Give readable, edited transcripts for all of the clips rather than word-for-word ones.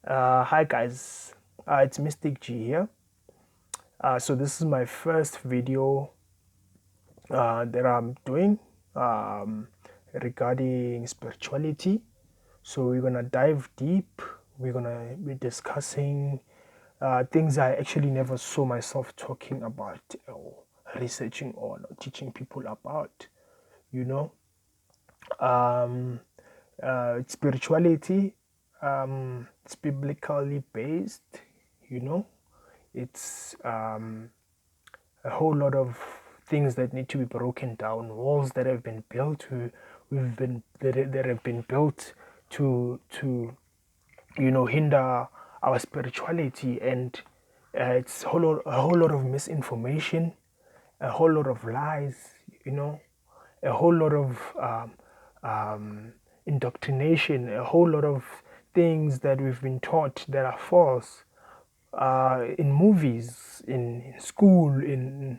Hi guys, it's Mystic G here. So this is my first video that I'm doing um, regarding spirituality. So we're gonna dive deep. We're gonna be discussing things I actually never saw myself talking about or researching on or teaching people about. You know, um, spirituality. It's biblically based. You know, it's a whole lot of things that need to be broken down, walls that have been built that have been built to hinder our spirituality, and it's a whole lot of misinformation, a whole lot of lies, you know, a whole lot of indoctrination, a whole lot of things that we've been taught that are false, in movies, in school, in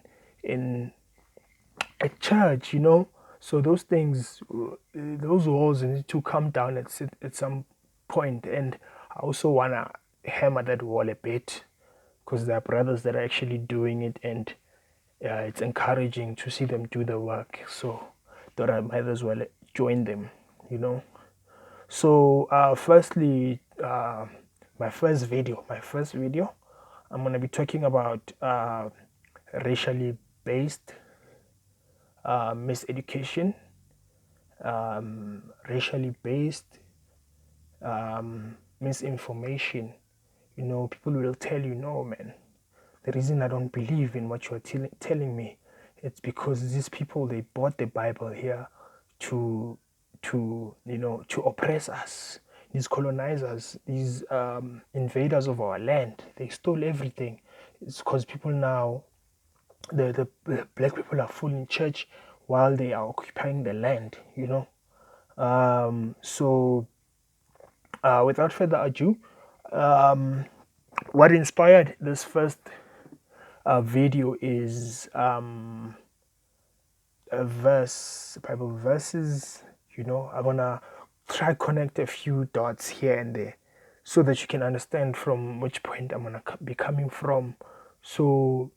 at church, you know. So those things, those walls need to come down at some point. And I also wanna hammer that wall a bit because there are brothers that are actually doing it, and it's encouraging to see them do the work. So thought I might as well join them, you know. So firstly, my first video, I'm gonna be talking about racially based miseducation, racially based misinformation. You know, people will tell you, no, man, the reason I don't believe in what you're telling me, it's because these people, they bought the Bible here to to oppress us. These colonizers, these invaders of our land, they stole everything. It's because people now, the black people are full in church while they are occupying the land, you know. So without further ado, um, what inspired this first video is a verse, Bible verses. You know, I wanna try connect a few dots here and there so that you can understand from which point I'm gonna be coming from. So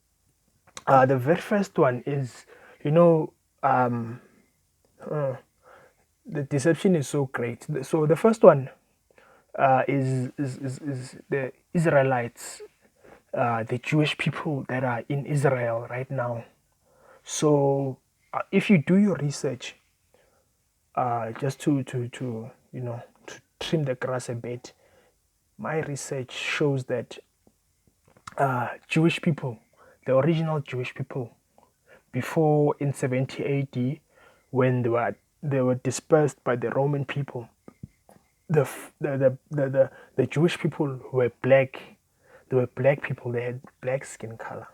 the very first one is, you know, the deception is so great. So the first one is the Israelites, the Jewish people that are in Israel right now. So if you do your research, just to to trim the grass a bit, my research shows that Jewish people, the original Jewish people, before in 70 AD, when they were dispersed by the Roman people, the Jewish people were black. They were black people. They had black skin color.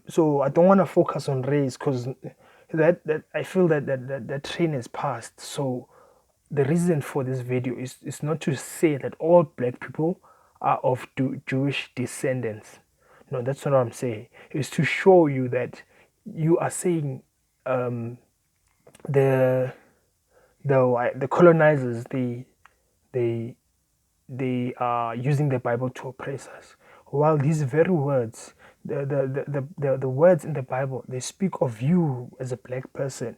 So I don't want to focus on race because that I feel that train is passed. So the reason for this video is not to say that all black people are of Jewish descendants. No, that's not what I'm saying. It's to show you that you are saying the the colonizers, they they are using the Bible to oppress us. While these very words, the words in the Bible, they speak of you as a black person.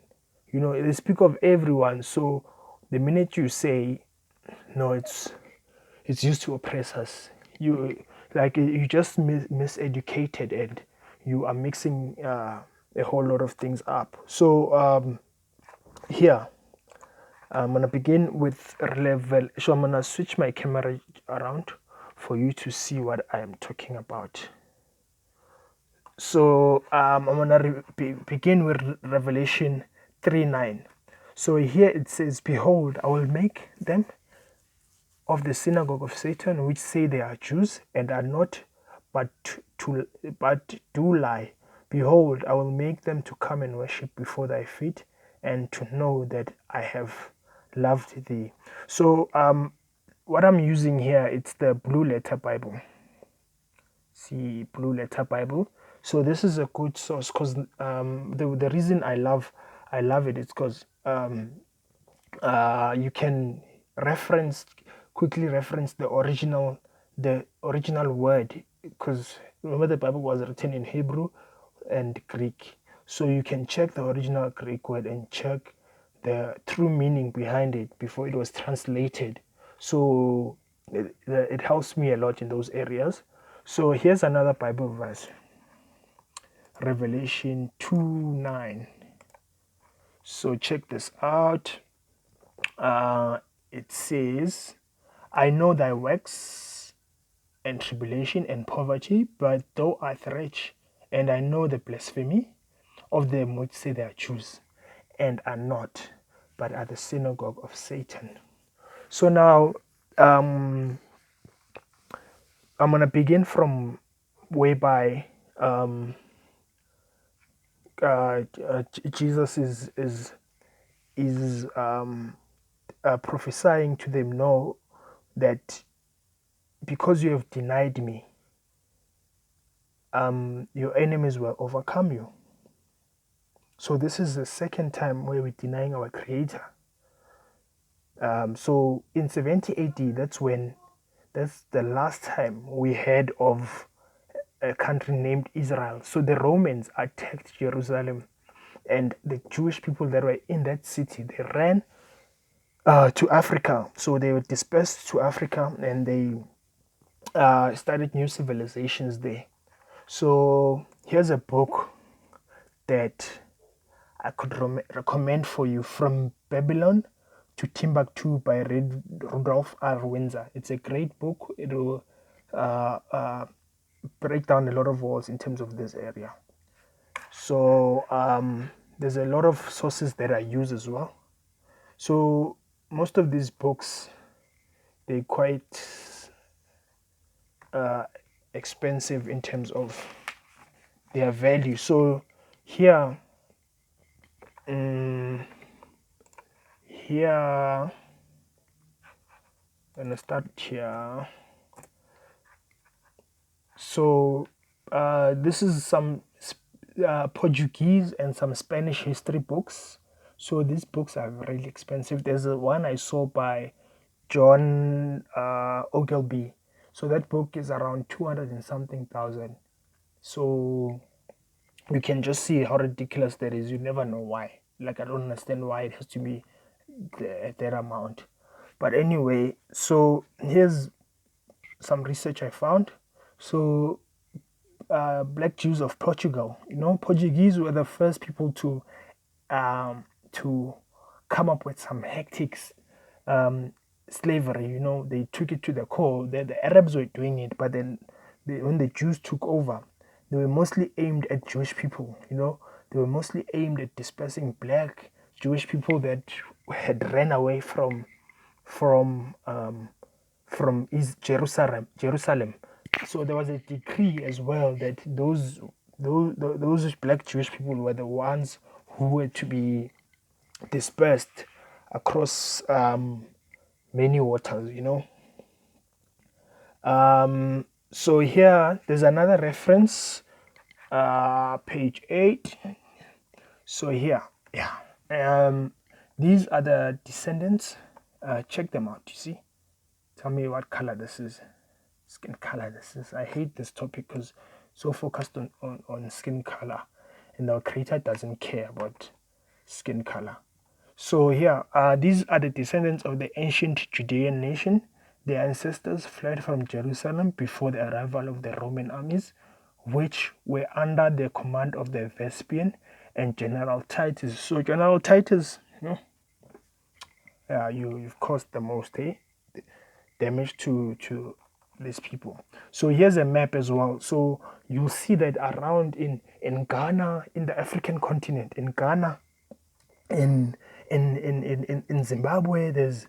You know, they speak of everyone. So the minute you say, no, it's used to oppress us, you just miseducated, and you are mixing a whole lot of things up. So here I'm gonna begin with level. So I'm gonna switch my camera around for you to see what I am talking about. So I'm gonna begin with Revelation 3:9. So here it says, "Behold, I will make them of the synagogue of Satan, which say they are Jews and are not, but but do lie. Behold, I will make them to come and worship before thy feet, and to know that I have loved thee." So what I'm using here, it's the Blue Letter Bible. See, Blue Letter Bible. So this is a good source because the reason I love it is because you can reference quickly reference the original word, because remember the Bible was written in Hebrew and Greek. So you can check the original Greek word and check the true meaning behind it before it was translated. So it helps me a lot in those areas. So here's another Bible verse, Revelation 2:9. So check this out. It says, I know thy works and tribulation and poverty, but thou art rich, and I know the blasphemy of them which say they are Jews and are not, but are the synagogue of Satan. So now um, I'm gonna begin from whereby Jesus is prophesying to them. Know that because you have denied me, your enemies will overcome you. So this is the second time where we're denying our Creator. So in 70 AD, that's the last time we heard of a country named Israel. So the Romans attacked Jerusalem, and the Jewish people that were in that city, they ran to Africa. So they were dispersed to Africa, and they started new civilizations there. So here's a book that I could recommend for you, From Babylon to Timbuktu by Rudolph R. Windsor. It's a great book. It will break down a lot of walls in terms of this area. So there's a lot of sources that I use as well. So most of these books, they're quite expensive in terms of their value. So here, here, I'm gonna start here. So this is some Portuguese and some Spanish history books. So these books are really expensive. There's one I saw by John Ogilvy. So that book is around 200 and something thousand. So you can just see how ridiculous that is. You never know why. Like, I don't understand why it has to be that amount. But anyway, so here's some research I found. So black Jews of Portugal, Portuguese were the first people to come up with some hectic slavery. They took it to the core. The Arabs were doing it, but then when the Jews took over, they were mostly aimed at Jewish people. They were mostly aimed at dispersing black Jewish people that had ran away from Jerusalem. So there was a decree as well that those black Jewish people were the ones who were to be dispersed across many waters. So here there's another reference, page 8. So here, yeah, these are the descendants. Check them out. You see, tell me what color this is. Skin color. This is. I hate this topic because so focused on skin color, and our creator doesn't care about skin color. So here, these are the descendants of the ancient Judean nation. Their ancestors fled from Jerusalem before the arrival of the Roman armies, which were under the command of the Vespasian and General Titus. So General Titus, you've caused the most damage to these people. So here's a map as well. So you'll see that around in Ghana, in the African continent, in Ghana, in Zimbabwe, there's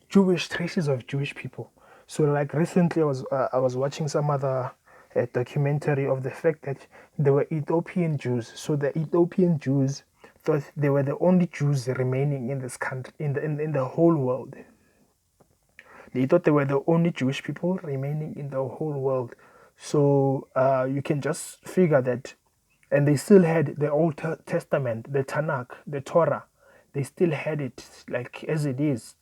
Jewish traces of Jewish people. So like recently, I was watching some other documentary of the fact that there were Ethiopian Jews. So the Ethiopian Jews thought they were the only Jews remaining in this country, in the whole world. They thought they were the only Jewish people remaining in the whole world. So you can just figure that. And they still had the Old Testament, the Tanakh, the Torah. They still had it like as it is.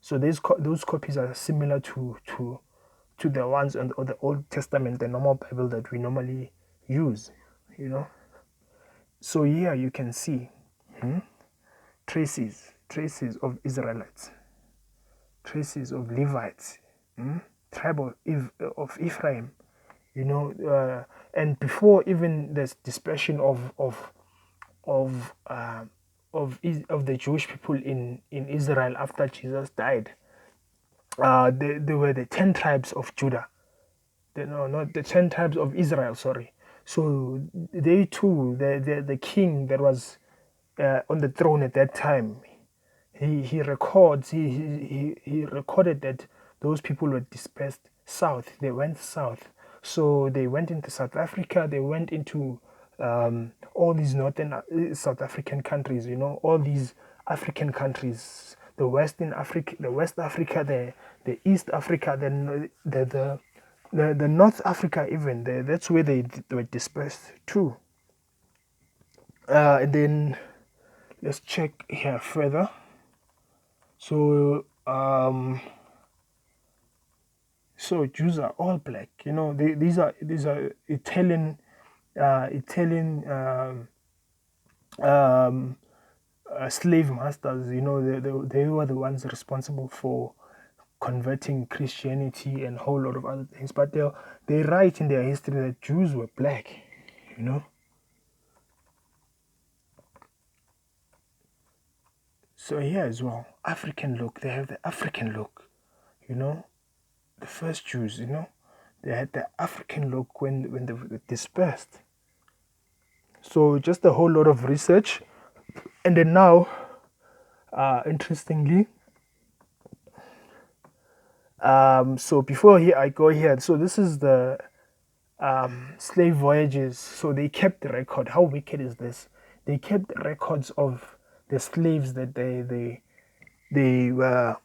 So those copies are similar to the ones on the Old Testament, the normal Bible that we normally use, you know. So here you can see traces of Israelites, traces of Levites, tribe of Ephraim, you know, and before even this dispersion of uh, of the Jewish people in Israel after Jesus died, there were the 10 tribes of Judah. No, not the 10 tribes of Israel. Sorry. So they too, the king that was on the throne at that time, he records he recorded that those people were dispersed south. They went south, so they went into South Africa. They went into all these northern South African countries. You know, all these African countries, the Western Africa, the West Africa, the East Africa, then the North Africa even. That's where they were dispersed too. And then let's check here further. So so Jews are all black. You know, these are Italian um, slave masters. You know, they were the ones responsible for converting Christianity and a whole lot of other things. But they write in their history that Jews were black. You know. So here as well, African look. They have the African look. You know, the first Jews. You know, they had the African look when they were dispersed. So just a whole lot of research, and then now, interestingly, so before here I go here. So this is the slave voyages. So they kept the record. How wicked is this? They kept records of the slaves that they were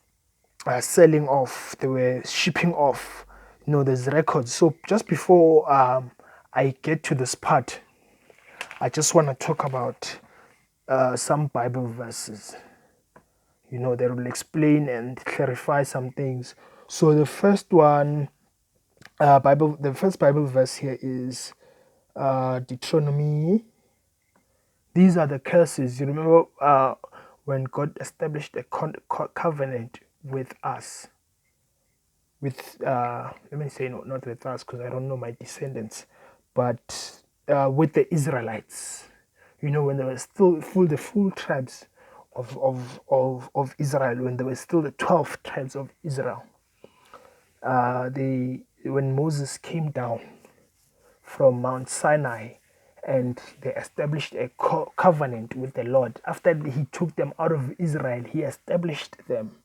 selling off. They were shipping off. You know, there's records. So just before I get to this part, I just want to talk about some Bible verses, you know, that will explain and clarify some things. So the first one, the first Bible verse here is Deuteronomy. These are the curses. You remember when God established a covenant with us, with let me say no, not with us, because I don't know my descendants, but with the Israelites. You know, when there were still the full tribes of Israel, when there were still the 12 tribes of Israel. When Moses came down from Mount Sinai and they established a covenant with the Lord. After he took them out of Israel, he established them,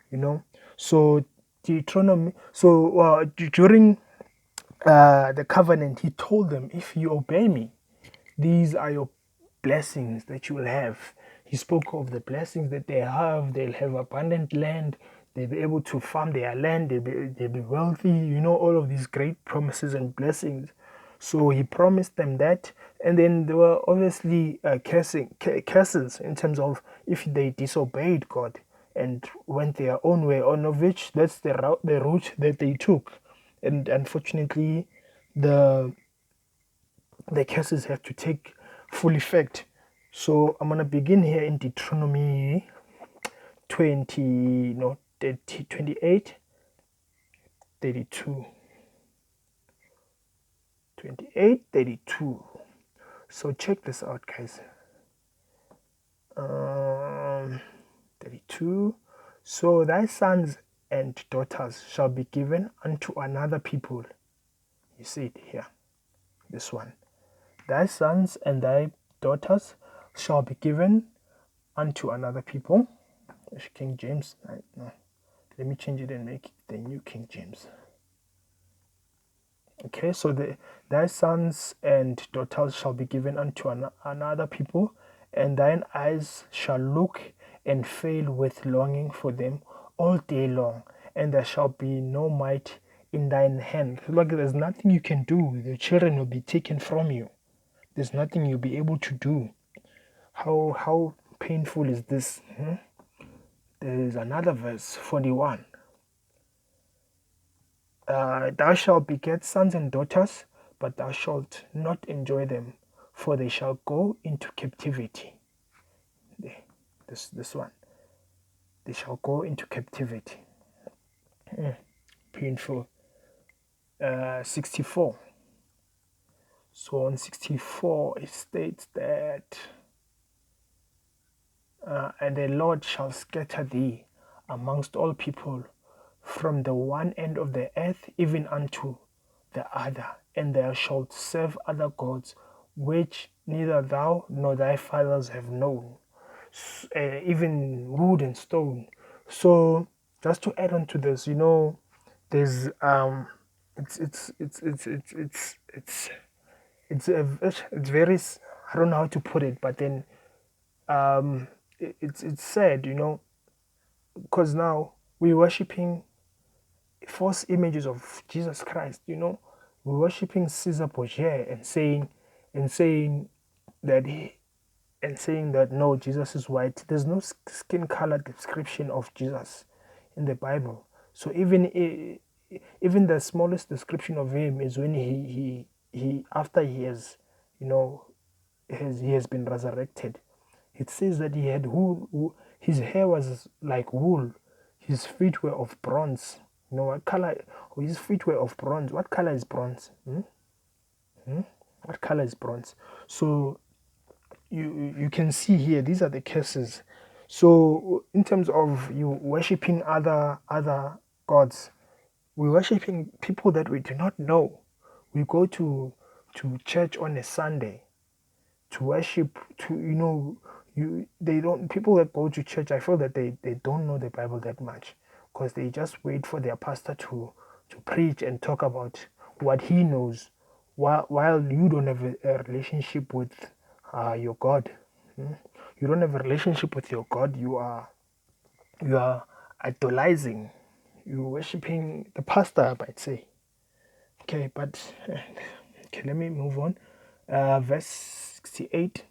you know. So Deuteronomy, so during the covenant, he told them, if you obey me, these are your blessings that you will have. He spoke of the blessings that they have. They'll have abundant land. They'll be able to farm their land. They'll be wealthy. You know, all of these great promises and blessings. So he promised them that. And then there were obviously curses in terms of if they disobeyed God and went their own way, on of which that's the route that they took. And unfortunately, the curses have to take full effect. So I'm gonna begin here in Deuteronomy 20, no, 30, 28, 32. 28, 32. So check this out, guys. 32. So thy sons and daughters shall be given unto another people. You see it here, this one. Thy sons and thy daughters shall be given unto another people. King James. No. Let me change it and make it the New King James. Okay, so thy sons and daughters shall be given unto another people, and thine eyes shall look and fail with longing for them all day long, and there shall be no might in thine hand. Look, there's nothing you can do. The children will be taken from you. There's nothing you'll be able to do. How painful is this? There is another verse, 41. Thou shalt beget sons and daughters, but thou shalt not enjoy them, for they shall go into captivity. This one. They shall go into captivity. Painful. 64. So on 64 it states that, and the Lord shall scatter thee amongst all people, from the one end of the earth even unto the other, and thou shalt serve other gods, which neither thou nor thy fathers have known, even wood and stone. So just to add on to this, there's it's very, I don't know how to put it, but then it's sad, because now we're worshiping false images of Jesus Christ. We're worshiping Caesar Borgia and saying that no, Jesus is white. There's no skin color description of Jesus in the Bible. So even the smallest description of him is when he after he has, he has been resurrected. It says that he had wool, his hair was like wool, his feet were of bronze. What color? Oh, his feet were of bronze. What color is bronze? What color is bronze? So you can see here, these are the cases. So in terms of you worshiping other gods, we're worshiping people that we do not know. We go to church on a Sunday to worship, to they don't, people that go to church, I feel that they don't know the Bible that much, because they just wait for their pastor to preach and talk about what he knows, while you don't have a relationship with your God. You don't have a relationship with your God. You are idolizing. You're worshiping the pastor, I might say. Okay, but okay, let me move on. Verse 68.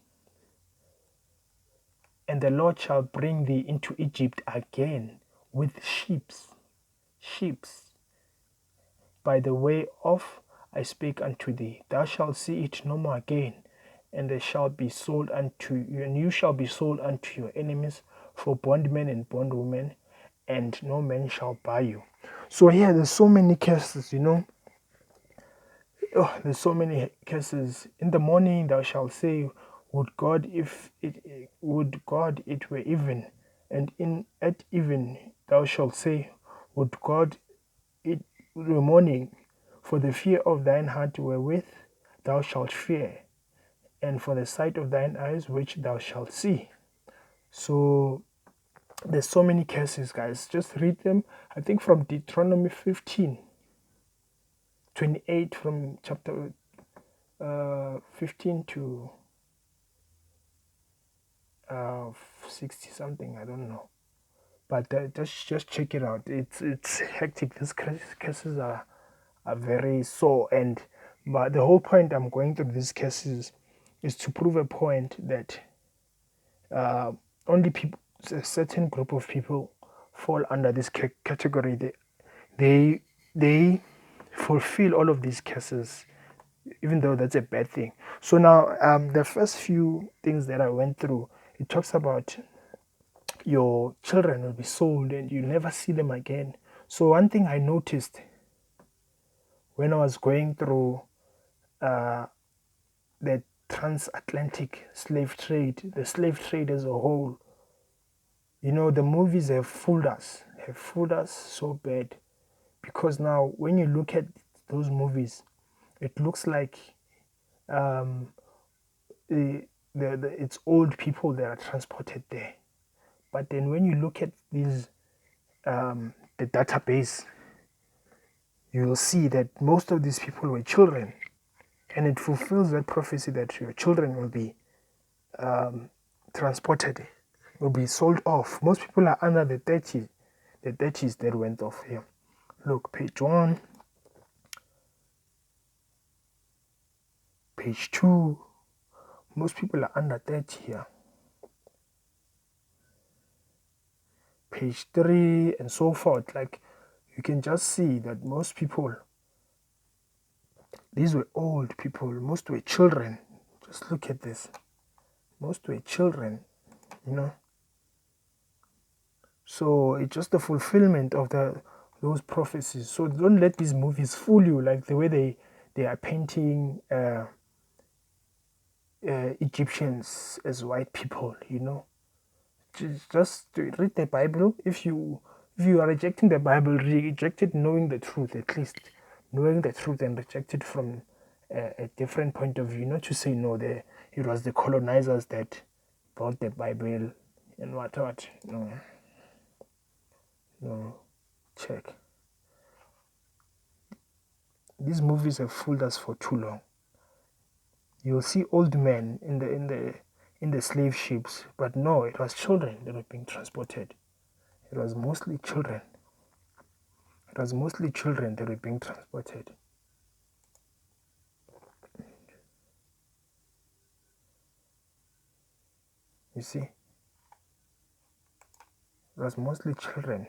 And the Lord shall bring thee into Egypt again with sheeps, by the way of I spake unto thee. Thou shalt see it no more again, and they shall be sold unto you, and you shall be sold unto your enemies for bondmen and bondwomen, and no man shall buy you. So here there's so many cases, there's so many cases. In the morning thou shalt say, would God it were even, and at even thou shalt say, would God it were morning, for the fear of thine heart wherewith thou shalt fear, and for the sight of thine eyes which thou shalt see. So there's so many cases, guys. Just read them. I think from Deuteronomy 15:28, from chapter 15 to 60 something, I don't know, but just check it out. It's hectic. These cases are very sore, but the whole point I'm going through these cases is to prove a point that only people, a certain group of people, fall under this category. They fulfill all of these cases, even though that's a bad thing. So now, the first few things that I went through, it talks about your children will be sold and you never see them again. So one thing I noticed when I was going through the transatlantic slave trade, the slave trade as a whole, the movies have fooled us so bad, because now when you look at those movies, it looks like it's old people that are transported there. But then when you look at these, the database, you will see that most of these people were children, and it fulfills that prophecy that your children will be transported, will be sold off. Most people are under the 30s that went off here. Look, page 1, page 2. Most people are under 30 here. page 3, and so forth. Like, you can just see that most people, these were old people, most were children. Just look at this. Most were children, you know. So it's just the fulfillment of those prophecies. So don't let these movies fool you, like the way they are painting Egyptians as white people. You know, just to read the Bible. If you are rejecting the Bible, reject it knowing the truth, at least knowing the truth, and reject it from a different point of view. Not to say no, it was the colonizers that brought the Bible and what. No, no, check. These movies have fooled us for too long. You'll see old men in the slave ships, but no, it was children that were being transported. It was mostly children. It was mostly children that were being transported. You see, it was mostly children.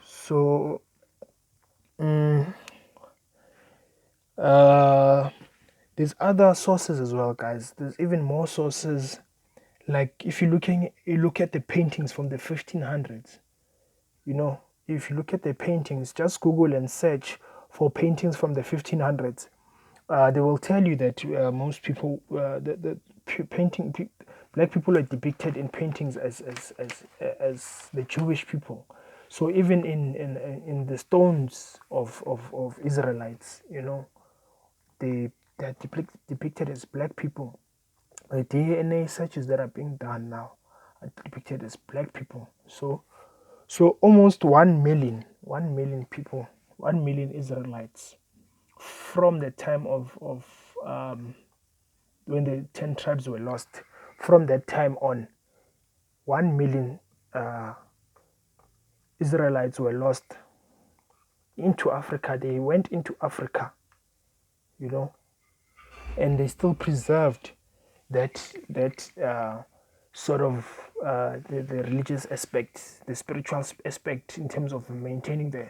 So, uh, there's other sources as well, guys. There's even more sources. Like if you look at the paintings from the 1500s. You know, if you look at the paintings, just Google and search for paintings from the 1500s. They will tell you that most people, black people are depicted in paintings as the Jewish people. So even in the stones of Israelites, you know, they're depicted as black people. The DNA searches that are being done now are depicted as black people. So almost 1 million people, 1 million Israelites from the time of when the 10 tribes were lost. From that time on, 1 million uh, Israelites were lost into Africa. They went into Africa, you know, and they still preserved that sort of the religious aspect, the spiritual aspect in terms of maintaining the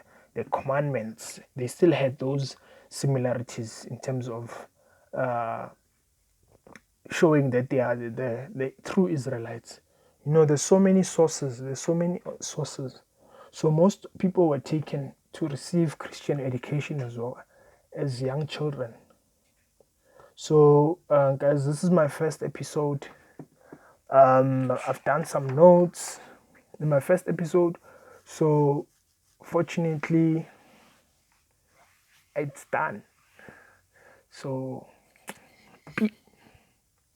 commandments. They still had those similarities in terms of uh, showing that they are the true Israelites. You know, there's so many sources. There's so many sources. So most people were taken to receive Christian education as well as young children. So, guys, this is my first episode. I've done some notes in my first episode. So, fortunately, it's done. So,